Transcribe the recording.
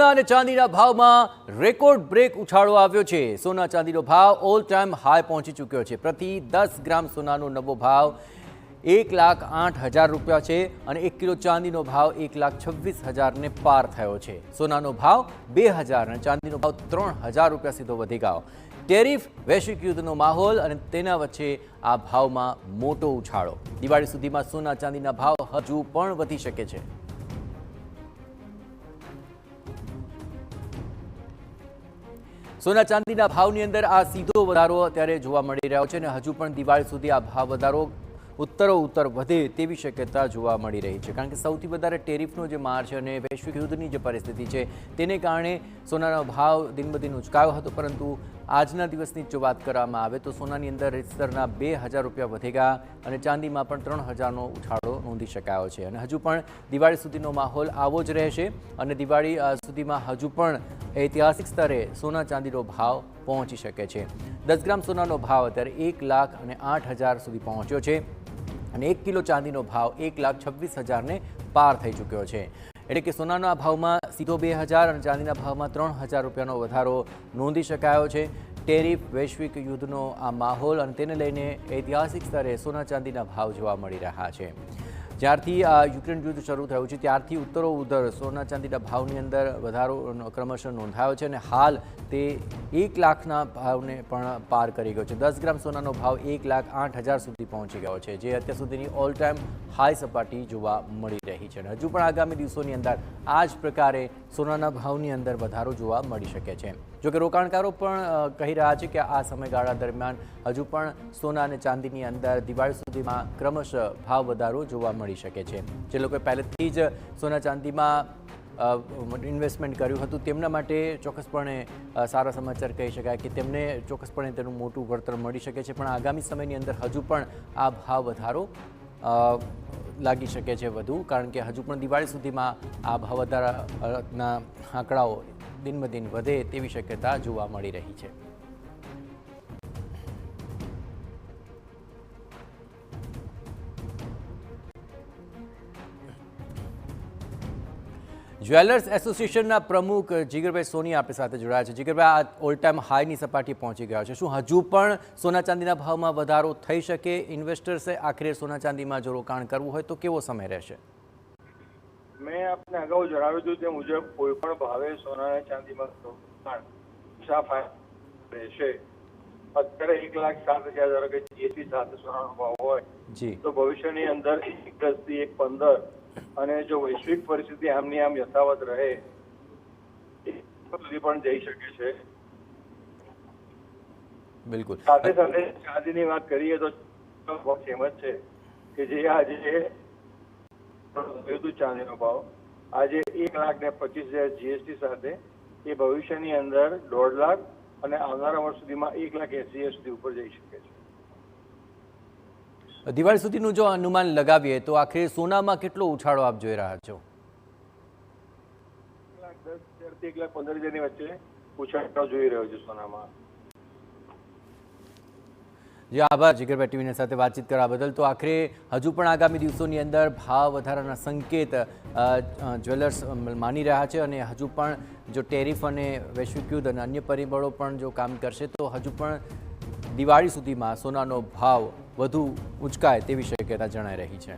સોના અને ચાંદીના ભાવમાં રેકોર્ડ બ્રેક ઉછાળો આવ્યો છે। સોના ચાંદીનો ભાવ ઓલ ટાઈમ હાઈ પહોંચી ચૂક્યો છે। પ્રતિ 10 ગ્રામ સોનાનો નવો ભાવ 1,08,000 રૂપિયા છે અને 1 કિલો ચાંદીનો ભાવ 1,26,000 ને પાર થયો છે। સોનાનો ભાવ 2,000 અને ચાંદીનો ભાવ 3,000 રૂપિયા સીધો વધી ગયો। ટેરિફ, વૈશ્વિક યુદ્ધનો માહોલ અને તેના વચ્ચે આ ભાવમાં મોટો ઉછાળો। દિવાળી સુધીમાં સોના ચાંદીના ભાવ હજુ પણ વધી શકે છે। સોના ચાંદીના ભાવની અંદર આ સીધો વધારો અત્યારે જોવા મળી રહ્યો છે અને હજુ પણ દિવાળી સુધી આ ભાવ વધારો ઉત્તરોત્તર વધે તેવી શક્યતા જોવા મળી રહી છે, કારણ કે સૌથી વધારે ટેરિફનો જે માર છે અને વૈશ્વિક યુદ્ધની જે પરિસ્થિતિ છે તેને કારણે સોનાનો ભાવ દિન બ દિન ઉચકાયો હતો, પરંતુ આજના દિવસની જો વાત કરવામાં આવે તો સોનાની અંદર રીતસરના 2,000 રૂપિયા વધી ગયા અને ચાંદીમાં પણ 3,000નો ઉછાળો નોંધી શકાયો છે અને હજુ પણ દિવાળી સુધીનો માહોલ આવો જ રહેશે અને દિવાળી સુધીમાં હજુ પણ ઐતિહાસિક સ્તરે સોના ચાંદીનો ભાવ પહોંચી શકે છે। 10 ગ્રામ સોનાનો ભાવ અત્યારે 1,08,000 સુધી પહોંચ્યો છે અને 1 કિલો ચાંદીનો ભાવ 1,26,000 ને પાર થઈ ચૂક્યો છે। એટલે કે સોનાના ભાવમાં સીધો 2,000 અને ચાંદીના ભાવમાં 3,000 રૂપિયાનો વધારો નોંધી શકાયો છે। ટેરિફ, વૈશ્વિક યુદ્ધનો આ માહોલ અને તેને લઈને ઐતિહાસિક સ્તરે સોના ચાંદીના ભાવ જોવા મળી રહ્યા છે। જ્યારથી આ યુક્રેન યુદ્ધ શરૂ થયું છે ત્યારથી ઉત્તરોત્તર સોના ચાંદીના ભાવની અંદર વધારો ક્રમશઃ નોંધાયો છે અને હાલ તે 1 લાખના ભાવને પણ પાર કરી ગયો છે। 10 ગ્રામ સોનાનો ભાવ 1,08,000 સુધી પહોંચી ગયો છે, જે અત્યાર સુધીની ઓલ ટાઈમ હાઈ સપાટી જોવા મળી રહી છે અને હજુ પણ આગામી દિવસોની અંદર આ જ પ્રકારે સોનાના ભાવની અંદર વધારો જોવા મળી શકે છે। જોકે રોકાણકારો પણ કહી રહ્યા છે કે આ સમયગાળા દરમિયાન હજુ પણ સોના અને ચાંદીની અંદર દિવાળી સુધીમાં ક્રમશઃ ભાવ વધારો જોવા મળી શકે છે। જે લોકોએ પહેલેથી જ સોના ચાંદીમાં ઇન્વેસ્ટમેન્ટ કર્યું હતું તેમના માટે ચોક્કસપણે સારા સમાચાર કહી શકાય કે તેમને ચોક્કસપણે તેનું મોટું વળતર મળી શકે છે, પણ આગામી સમયની અંદર હજુ પણ આ ભાવ વધારો લાગી શકે છે વધુ, કારણ કે હજુ પણ દિવાળી સુધીમાં આ ભાવ વધારાના આંકડાઓ દિન બ દિન વધે તેવી શક્યતા જોવા મળી રહી છે। જ્વેલર્સ એસોસિએશનના પ્રમુખ જીગરભાઈ સોની આપણી સાથે જોડાયા છે। જીગરભાઈ, આ ઓલ ટાઈમ હાઈની સપાટી પહોંચી ગયા છે, શું હજુ પણ સોના ચાંદીના ભાવમાં વધારો થઈ શકે? ઇન્વેસ્ટર્સે આખરે સોના ચાંદીમાં જો રોકાણ કરવું હોય તો કેવો સમય રહેશે? મેં આપને અગાઉ જણાવ્યું હતું તે મુજબ કોઈ પણ ભાવે સોના અને ચાંદીમાં રોકાણ રહેશે। અત્યારે 1,07,000 કે જીએસટી સાથે સોનાનો ભાવ હોય તો ભવિષ્યની અંદર 1,10 થી 1,15 અને જો વૈશ્વિક પરિસ્થિતિ આમની આમ યથાવત રહે સુધી પણ જઈ શકે છે। બિલકુલ, સાથે સાથે ચાંદીની વાત કરીએ તો એમ જ છે કે જે આજે ચાંદીનો ભાવ આજે 1,25,000 જીએસટી સાથે એ ભવિષ્યની અંદર 1.5 લાખ અને આવનારા વર્ષ સુધીમાં 1,80,000 સુધી ઉપર જઈ શકે છે। દિવાળી સુધીનું જો અનુમાન લગાવીએ તો આખરે સોનામાં કેટલો ઉછાળો આપ જોઈ રહ્યા છો? 1,10,000 થી 1,15,000 ની વચ્ચે ઉછાળો જોઈ રહ્યો છે સોનામાં। જે આભાર જીગરભાઈ ટીવીની સાથે વાતચીત કરવા બદલ। તો આખરે હજુ પણ આગામી દિવસોની અંદર ભાવ વધારાના સંકેત જ્વેલર્સ માની રહ્યા છે અને હજુ પણ જો ટેરિફ અને વૈશ્વિક યુદ્ધ અને અન્ય પરિબળો પણ જો કામ કરશે તો હજુ પણ દિવાળી સુધીમાં સોનાનો ભાવ વધુ ઉંચકાય તેવી શક્યતા જણાઈ રહી છે।